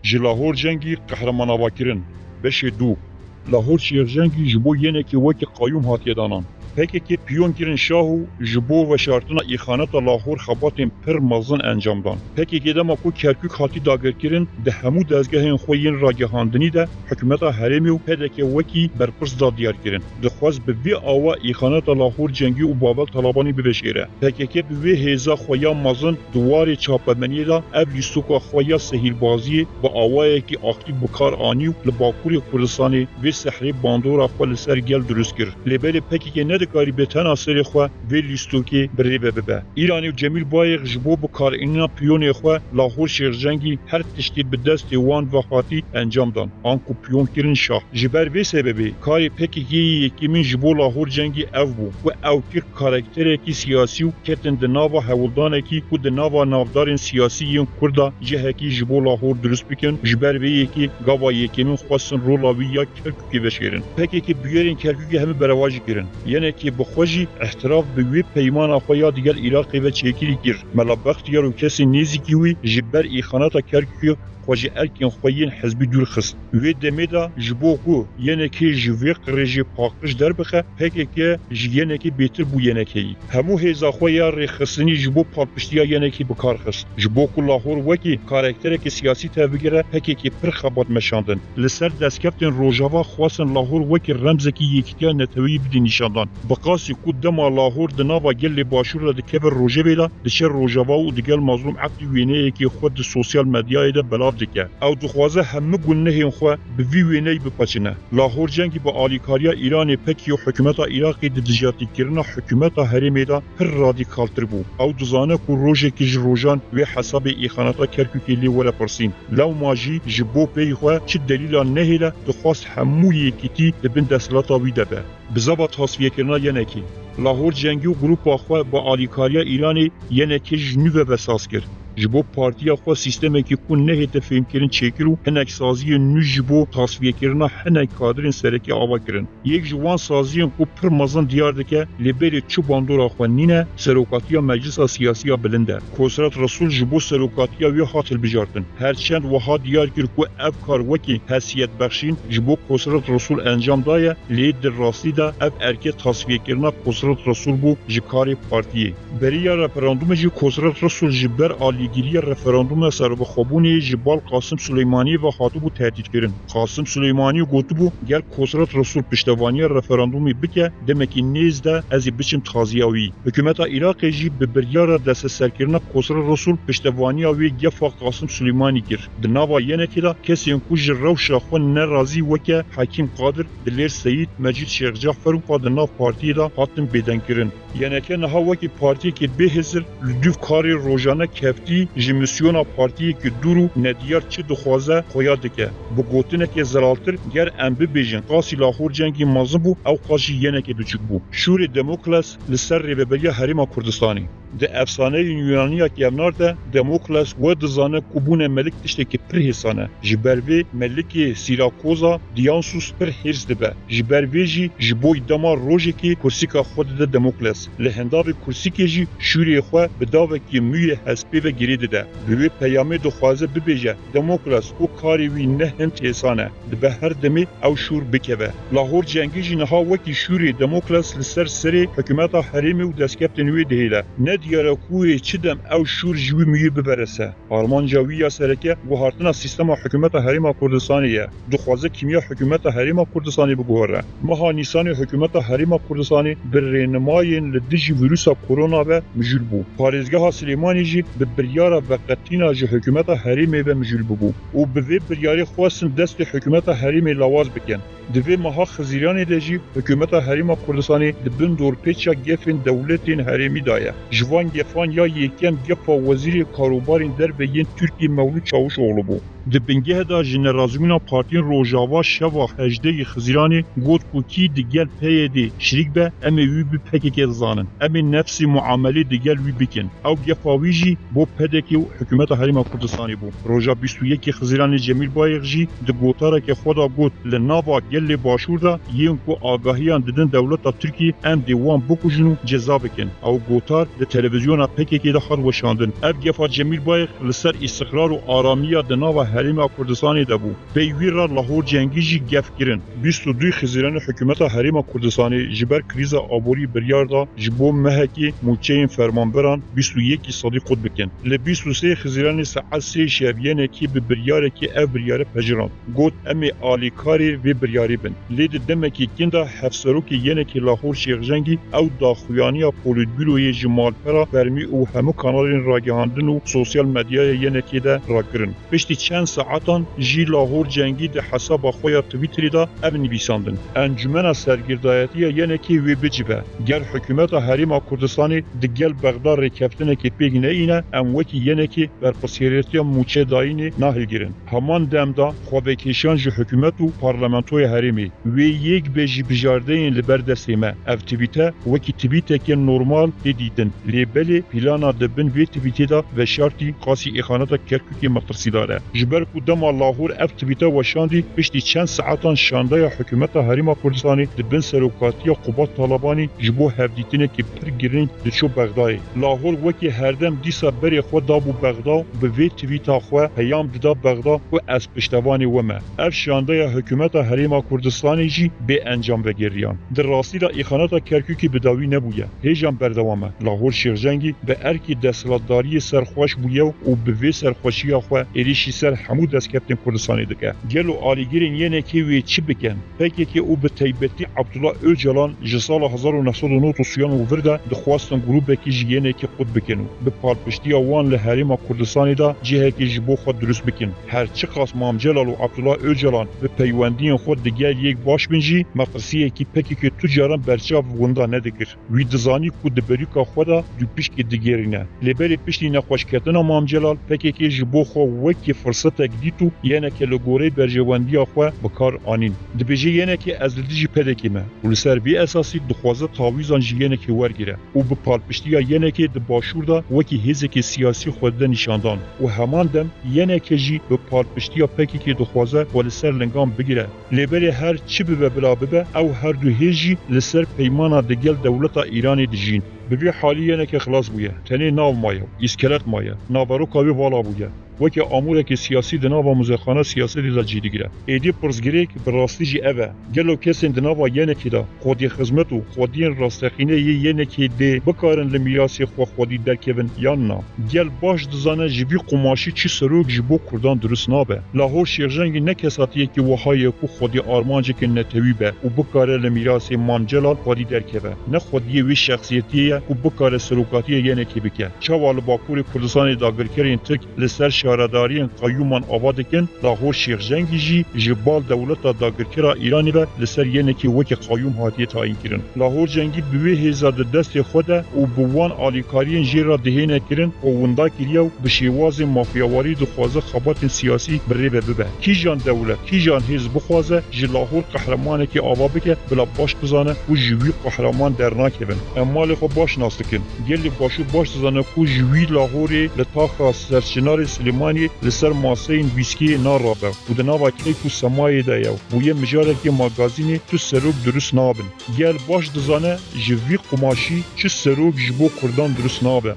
ji Lahor jengî qehremanavakirin. Beşê dû. Lahor şêrjengî ji bo yenekê wekî qayûm hatiye danan. PKK piyon kirin şah û ji bo veşartina îxaneta Lahor xebatên pir mezin encam dan. PKK dema ku Kerkûk hatî dagirkirin di hemû dezgehên xwe yên ragihandinî de hikûmeta herêmê û PKK wekî berpirs da diyar kirin. Dixwaz bi vê awa îxaneta Lahor cengî û Babel Talebanî biveşêre. PKK bi vê hêza xwe ya mezin di warê çapemeniyê de ev lîstoka xwe ya sehîlbaziyê bi awayekî akîv bi kar anî û li Bakurê Kurdistanê vê sehrê bandora xwe li ser gel durust kir. Lêbelê PKK nedikari betena serê xwe vê lîstokê birêve bibe. İranê Cemîl Bayêq ji bo bikarînina piyonê xwe Lahor şêrjengî her tiştî bi destê wan ve hatî encam dan. An ku piyon kirin şah. Ji ber vê sebebê karê PKK'yê yekîmin ji bo Lahor cengî ev bû û ew kir karakterekî siyasî û ketin di nava hewildanekî û di nava navdarên siyasî yên Kurda cihekî ji bo Lahor durust bikin. Ji ber vê yekî gava yekîmin xwestin rola wî ya Kerkûkê veşêrin. PKK bûyerên Kerkûkê hemû berewa jî kirin. Yenekî bi xwe jî ihtiraf bi wê peymana xwe ya digel Iraqê ve çêkirî kir. Mela Bextiyar û kesên nêzîkî wî ji ber îxaneta Kerkûkê xwe ji erkên xwe yên hezbî dûr xist. Wê demê de ji bo ku yenekê ji vê qirêjê paqij derbixe, PKK ji yenekê bêtir bû yenekeyî. Hemû hêza xwe ya rêxistinî ji bo palpiştiya yenekê bikar xist. Ji bo ku Lahor wekî karakterekî siyasî tevbigire, PKK pir xebat meşandin. Li ser destkeftên Rojava xwastin Lahor wekî remzekî yekîtiya netewî bidî nîşandan. Bi qasî ku dema Lahor di nava gelê başûr re dikeve Rojavê de diçe Rojava û digel mazlûm eqlî wêneyekî xwe di sosyal medyayê de belav dike. Ew dixwaze hemû gunehên xwe bi vî wêneyê bipaçine. Lahor cengî bi alîkariya Îranê pekî û hikûmeta Iraqê di dijatîkirina hikûmeta herêmê de pir radîkaltir bû. Ew dizane ku rojekî ji rojan wê hesabê îxaneta Kerkûkê lê were pirsîn. Lewma jî ji bo pey xwe çi delîla nehêle dixwast hemû yekîtî di bin desthelata wî de be. Bi zeba tasfiyekirina yenekî. Lahor cengî û grupa xwe bi alîkariya Îranê yenekê ji nû ve vesas kir. Ji bo partiya xwe sîstemekî ku nehête fêmkirin çêkir û hinek saziyên nû ji bo tasfiyekirina hinek kadrên serekî ava kirin. Yek ji wan saziyên ku pir mezin diyar dike lêberê çi bandora xwe nîne serokatiya Meclisa Siyasî ya Bilind e. Kosret Resul ji bo serokatiya wê hat hilbijartin. Herçend wiha diyar kir ku ev kar wekî hesiyetbexşîn ji bo Kosret Resul encam daye, lê di rastî de ev erkê tasfiyekirina Kosret Resul bû ji karê partiyê. Beriya referandumê jî Kosret Resul ji ber alîgiriya referanduma serbixwebûnê ji bal Qasım Süleymanî ve hatibû tehdîtkirin. Qasım Süleymanî gotibû gel Kosret Resul piştevaniya referandumê bike demekî nêz de ez ê biçim taziya wî. Hikûmeta Iraqê jî bi biryara desteserkirina Kosret Resul piştevaniya wê gefa Qasım Süleymanî kir. Di nava yenekê de kesên ku ji rewşa xwe nerazî weke Hakîm Qadir, Dilêr Seyîd, Mecîd Şêxcafer û di nav partiyê de hatin bêdenkirin. Yeneke niha wekî partiyekê bêhêzir li dûv karê rojane keftî ji misyona partiyekî dûr û nediyar çi dixwaze xoya dike. Bi gotinekê zelaltir ger em bibêjin qasî Lahor cengî mezin bû ew qas jî yenekê biçûk bû. Şûrê Demokles li ser rêveberiya Herêma Kurdistanê. Di efsaneyên Yunaniya kevnar de Demokles we dizane ku bûne melik tiştekî pir hêsane. Ji ber vê melikê Sîrakoza Dionysus pir hêrs dibe. Ji ber vê jî ji bo dema rojekî kursîka xwe dide Demokles. Li hendavê kursîkê jî şûrê xwe bi davekî mûyê hespê ve girê dide. Bi wê peyamê dixwaze bibêje Demokles û karê wî ne hin hêsane. Dibe her demê ew şûr bikeve. Lahor cengî jî niha wekî şûrê Demokles li ser serê hikûmeta herêmê û destkeftên wê dihêle. Ne diyare ku çi dem ew şûr ji wî mûyê biberese. Armanca wî ya sereke guhartina sîstema hikûmeta Herêma Kurdistanê ye. Dixwaze kîmiya hikûmeta Herêma Kurdistanê biguhere. Meha Nîsanê hikûmeta Herêma Kurdistanê bi rênimayên li dijî vîrusa korona ve mijûl bû. Parêzgeha Silêmanî jî bi biryara veqetîna ji hikûmeta Herêmê ve mijûl bû û bi vê biryarê xwestin destê hikûmeta Herêmê lawaz bikin. Di vê meha Xizîranê de jî hikûmeta Herêma Kurdistanê di bin dorpêça gefên dewletên herêmî da ye. Ji van gefan ya yekem gefa wezîrê karûbarên derve yên Tirkiye Mewlûd Çavuşoğlu bû. Di bingehê de ji nerazîbûna partiyên Rojava şeva 18 Xizîranê got ku kî digel PYD şirîk be em ê wî bi PKK dizanin. Em ê nefsî muamelê digel wî bikin. Ew gefa wî jî bo پدکی و حکومت حریم کردستانی بو روزا 21 خزیران جمیل بایغ جی د گوتاره که خدا گوت لناوا گل باشور دا یین کو آگاهیان ددن دولت ترکی ام دیوان بکوجنو جزا بکن او گوتار د تلویزیون پککی د خر وشاندن اف گفا جمیل بایغ لسر استقرار و آرامی د ناوا حریم کردستانی دبو به ویرا لاهور جنگی جی گف گرن 22 خزیران حکومت حریم کردستانی جبر کریز آبوری بریار دا جبو مهکی موچین فرمانبران 21 صدی خود بکن ل 23 خزیران ساعت 3 شبیه کی به بریار کی اف بریار پجران گوت امی آلیکاری و بریاری بن لید دمکی کندا حفسروکی یene ki لاهور شیخجنگی او داخویانی پولیتبیروی جمال پرا برمی او همو کانالین راگهاندن و سوسیال مدیای یene ki ده راگرن پشتی چند ساعتان جی لاهور جنگی ده حساب خویا تویتری دا اف نویساندن انجمن سرگردایتی یene ki وی بجبه گر حکومت حریم کردستانی ده گل بغداد رکفتنه که پیگ اینه ام وکی یene ki بر پسیریتی موچه داینی ناهل گیرن همان دمدا خوابکیشان جو حکومت و پارلمانتوی حریمی وی یک بیجی بجارده این لبر دستیمه اف تبیته وکی تبیته که نورمال دیدن لیبلی پیلانا دبن وی تبیته دا و شرطی قاسی اخانتا کرکوکی مقرسی داره جبر کدام لاهور اف تبیته و شاندی پشتی چند ساعتان شانده حکومت حریم کردستانی دبن سروکاتی قوبات طالبانی جبو هفدیتینه که پر گرین دچو بغدای لاهور وکی هردم دیسا بری خود دابو بغدا به وی تبیته خو پیام ددا بغدا و از پشتوانی ومه اف شانده حکومت حریم کردستانی جی به انجام بگیریان در راستی دا اخانات کرکوکی بداوی نبویه هیجان بردوامه لاهور شیرجنگی به ارکی دستلاتداری سرخوش بویه و به وی سرخوشی خو ایریشی سر همو دست کپتن کردستانی دکه گلو آلیگیرین یه که وی چی بکن پکی که او به تیبتی عبدالله اوجلان جسال 1909 سویان و ورده دخواستن گروه کی جیه که خود بکنو به پالپشتی وان لحریم کردستانی دا جهه که جبو خود درست بکن هر چی قاس مام جلال و عبدالله اوجلان به پیوندین خود دیگر یک باش بنجی مقصیه کی پکی که تجاران برچاو وندا ندکر وی دزانی کو دبریکا خدا دو پیش کی دیگرینه لبری پیشی نخوش کردن مام جلال پکی که جبو خو وکی فرصت گدیتو یعنی که لگوری برجواندی خو بکار آنین دبیجی یعنی که از لدیجی پدکیمه ول سر بی اساسی دخوازه تاویزان جیعنی که ورگیره او به پالپشتیا یعنی که د باشوردا وکی هزکی سیاسی خود نشاندان و همان دم یعنی که جی به پالپشتیا پکی که دخوازه ول سر لنگام بگیره لبری هر چی به بلا ببه او هر دو هیجی لسر پیمانا دگل دولتا ایرانی دجین ببی حالیه که خلاص بویه تنی ناو مایه اسکلت مایه ناورو کاوی والا بویه وکی اموره که سیاسی دناوا مزخانه سیاسی دیزا جدی گیره ایدی پرزگیری که براستی جی اوه گلو کسین دناوا یعنی که دا خودی خدمت و خودی راستخینه یعنی که دی بکارن لمیاسی خودی درکبن یا نه گل باش دزانه جبی قماشی چی سروک جبو کردان درست نابه لاهور شیرجنگی نکساتیه که وهای کو خودی آرمانجه که نتوی به و بکاره لمیاسی مانجلال خودی درکبه نه خودی وی شخصیتیه و بکاره سروکاتی یعنی که بکه چوال باکور کردستان داگرکرین ترک لسر شهرداری قیومان آبادکن لاهور شیخجنگی جی جبال دولت داگرکرا ایرانی و لسر یعنی که وکی قیوم هاتیه تعیین کرن لاهور جنگی بوی هزاد دست خود و بوان آلیکارین جیرا دهینه کرن و وندا کریه و بشیواز مافیاواری دخوازه خبات سیاسی بری ببه کی جان دولت کی جان حزب بخوازه جی لاهور قهرمانه که آوا بکه بلا باش بزانه و جوی قهرمان درناکه بن اما خو باش ناستکن گلی باشو باش زانه کو جوی لاهوری لطاخ سرچنار سلیمانی لسر ماسین ویسکی نارابه و دناوا کیکو سمای دایو و یه مجاره که ماگازینی تو سروک درست نابن گل باش دزانه جوی قماشی چه سروک جبو کردان درست نابه